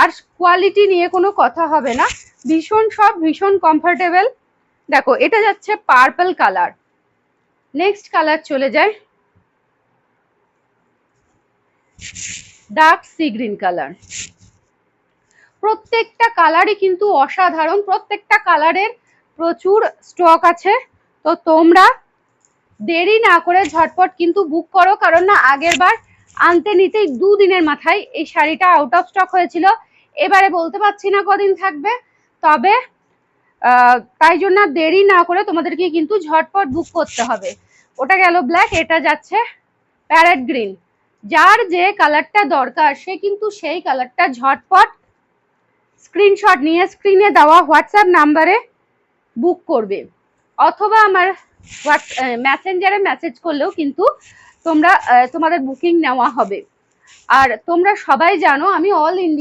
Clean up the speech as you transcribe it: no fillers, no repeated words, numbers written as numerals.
আর quality নিয়ে কোনো কথা হবে না, ভীষণ কমফোর্টেবল। দেখো এটা যাচ্ছে পার্পল কালার। নেক্সট কালার চলে যায় ডার্ক সি গ্রিন কালার। প্রত্যেকটা কালারই কিন্তু অসাধারণ, প্রত্যেকটা কালারের প্রচুর স্টক আছে। তো তোমরা দেরি না করে ঝটপট কিন্তু বুক করো, কারণ না আগের বার আনতে নিতেই 2 দিনের মাথায় এই শাড়িটা আউট অফ স্টক হয়েছিল। এবারে বলতে পারছি না কদিন থাকবে, তবে তাই জন্য দেরি না করে তোমাদেরকে কিন্তু ঝটপট বুক করতে হবে। ওটা গেল ব্ল্যাক, এটা যাচ্ছে প্যারেট গ্রিন। যার যে কালারটা দরকার সে কিন্তু সেই কালারটা ঝটপট স্ক্রিনশট নিয়ে স্ক্রিনে দেওয়া হোয়াটসঅ্যাপ নাম্বারে বুক করবে, অথবা আমার মেসেঞ্জারে মেসেজ করলেও কিন্তু তোমাদের বুকিং নেওয়া হবে। আর তোমরা সবাই জানো আমি অল ইন্ডিয়া